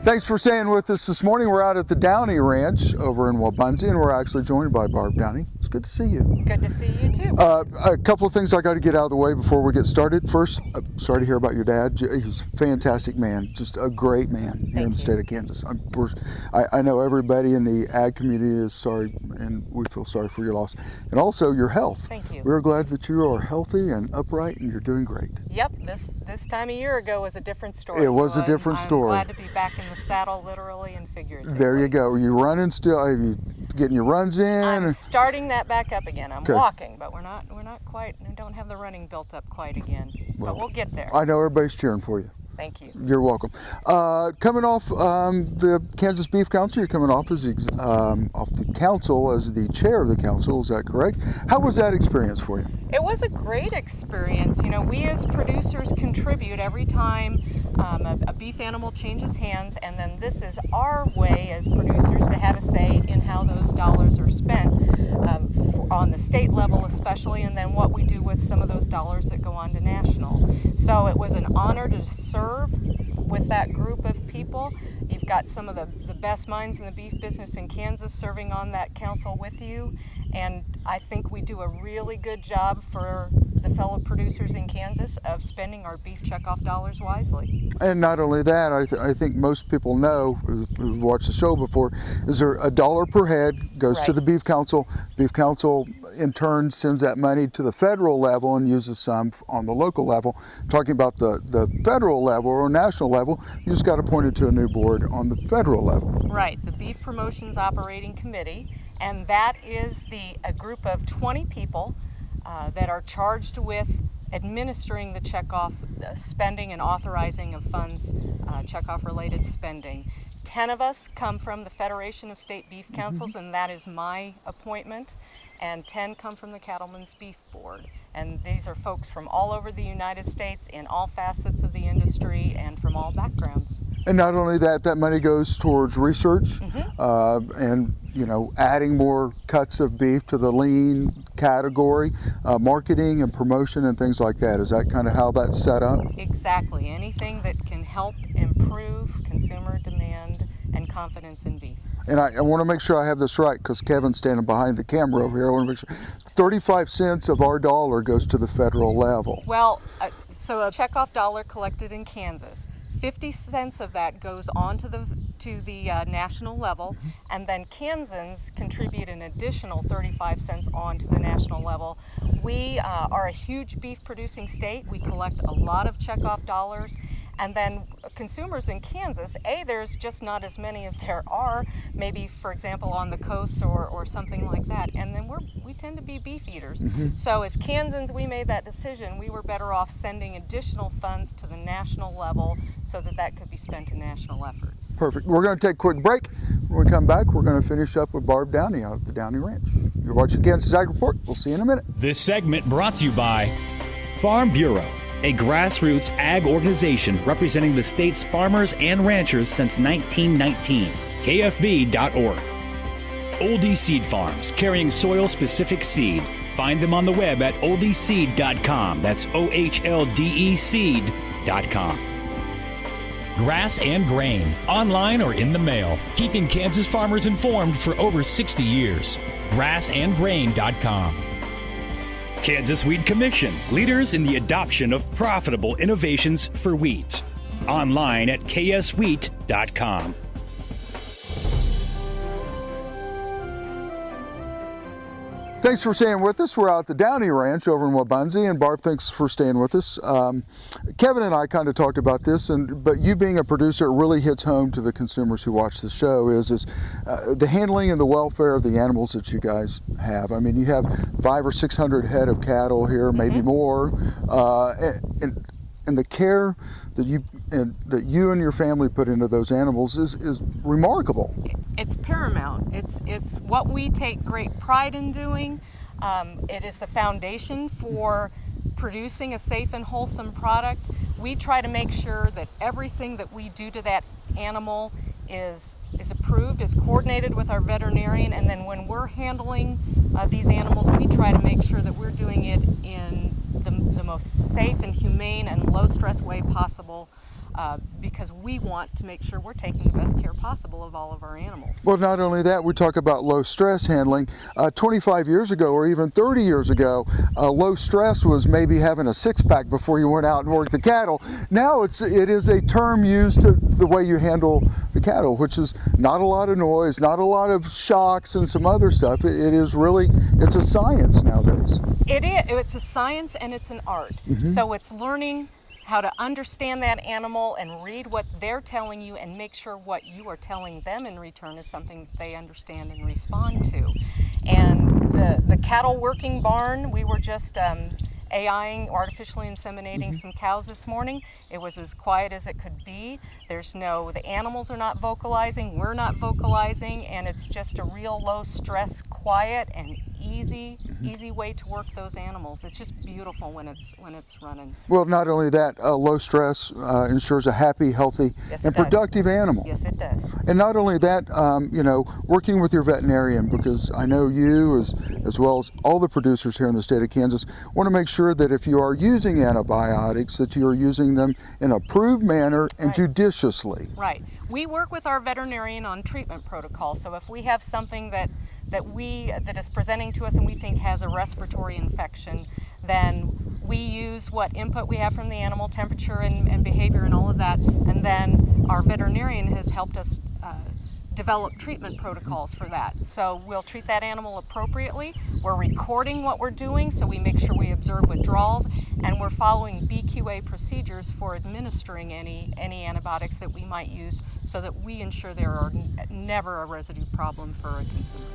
Thanks for staying with us this morning. We're out at the Downey Ranch over in Wabaunsee, and we're actually joined by Barb Downey. It's good to see you. Good to see you too. A couple of things I got to get out of the way before we get started. First, sorry to hear about your dad. He's a fantastic man, just a great man here in the state of Kansas. I know everybody in the ag community is sorry, and we feel sorry for your loss. And also your health. Thank you. We're glad that you are healthy and upright, and you're doing great. Yep, this time a year ago was a different story. It was a different story. I'm glad to be back in the saddle, literally and figuratively. There you go. Are you running still? Are you getting your runs in? I'm starting that back up again. I'm walking, but we're not quite. We don't have the running built up quite again. Well, but we'll get there. I know everybody's cheering for you. Thank you. You're welcome. Coming off the Kansas Beef Council, you're coming off as off the council as the chair of the council. Is that correct? How was that experience for you? It was a great experience. You know, we as producers contribute every time a beef animal changes hands, and then this is our way as producers to have a say in how those dollars are spent on the state level especially, and then what we do with some of those dollars that go on to national. So it was an honor to serve with that group of people. You've got some of the best minds in the beef business in Kansas serving on that council with you, and I think we do a really good job for the fellow producers in Kansas of spending our beef checkoff dollars wisely. And not only that, I think most people know who've watched the show before, is there $1 per head goes to the Beef Council. Beef Council in turn sends that money to the federal level and uses some on the local level. Talking about the federal level or national level, you just got appointed to a new board on the federal level. Right, the Beef Promotions Operating Committee, and that is a group of 20 people that are charged with administering the checkoff spending and authorizing of funds, checkoff related spending. 10 of us come from the Federation of State Beef Councils, and that is my appointment, and 10 come from the Cattlemen's Beef Board. And these are folks from all over the United States in all facets of the industry and from all backgrounds. And not only that, that money goes towards research and, you know, adding more cuts of beef to the lean category, marketing and promotion and things like that. Is that kind of how that's set up? Exactly. Anything that can help improve consumer demand and confidence in beef. And I want to make sure I have this right, because Kevin's standing behind the camera over here. I want to make sure 35 cents of our dollar goes to the federal level. Well, so a checkoff dollar collected in Kansas, 50 cents of that goes on to the national level, and then Kansans contribute an additional 35 cents on to the national level. We are a huge beef producing state. We collect a lot of checkoff dollars. And then consumers in Kansas, there's just not as many as there are, maybe, for example, on the coast or something like that. And then we tend to be beef eaters. So as Kansans, we made that decision. We were better off sending additional funds to the national level so that could be spent in national efforts. Perfect. We're going to take a quick break. When we come back, we're going to finish up with Barb Downey out at the Downey Ranch. You're watching Kansas Ag Report. We'll see you in a minute. This segment brought to you by Farm Bureau, a grassroots ag organization representing the state's farmers and ranchers since 1919. KFB.org. Oldie Seed Farms, carrying soil-specific seed. Find them on the web at oldieseed.com. That's OHLDE seed.com. Grass and Grain, online or in the mail, keeping Kansas farmers informed for over 60 years. Grassandgrain.com. Kansas Wheat Commission, leaders in the adoption of profitable innovations for wheat. Online at kswheat.com. Thanks for staying with us. We're out at the Downey Ranch over in Wabaunsee, and Barb, thanks for staying with us. Kevin and I kind of talked about this, but you being a producer, it really hits home to the consumers who watch the show, is the handling and the welfare of the animals that you guys have. I mean, you have 500 or 600 head of cattle here, maybe more, and the care that you and your family put into those animals is remarkable. It's paramount. It's what we take great pride in doing. It is the foundation for producing a safe and wholesome product. We try to make sure that everything that we do to that animal is approved, is coordinated with our veterinarian, and then when we're handling these animals, we try to make sure that we're doing it in the most safe and humane and low stress way possible. because we want to make sure we're taking the best care possible of all of our animals. Well, not only that, we talk about low stress handling. 25 years ago or even 30 years ago, low stress was maybe having a six-pack before you went out and worked the cattle. Now it is a term used to the way you handle the cattle, which is not a lot of noise, not a lot of shocks and some other stuff. It is really, it's a science nowadays. It is. It's a science and it's an art. So it's learning how to understand that animal and read what they're telling you and make sure what you are telling them in return is something that they understand and respond to. And the cattle working barn, we were just AIing, artificially inseminating some cows this morning. It was as quiet as it could be. The animals are not vocalizing, we're not vocalizing, and it's just a real low stress, quiet, and easy way to work those animals. It's just beautiful when it's running. Well, not only that, low stress ensures a happy, healthy, and productive animal. Yes, it does. And not only that, working with your veterinarian, because I know you, as well as all the producers here in the state of Kansas, want to make sure that if you are using antibiotics, that you are using them in an approved manner and judiciously. Right. We work with our veterinarian on treatment protocols. So if we have something that is presenting to us and we think has a respiratory infection, then we use what input we have from the animal, temperature and behavior and all of that, and then our veterinarian has helped us develop treatment protocols for that. So we'll treat that animal appropriately. We're recording what we're doing, so we make sure we observe withdrawals, and we're following BQA procedures for administering any antibiotics that we might use, so that we ensure there are never a residue problem for a consumer.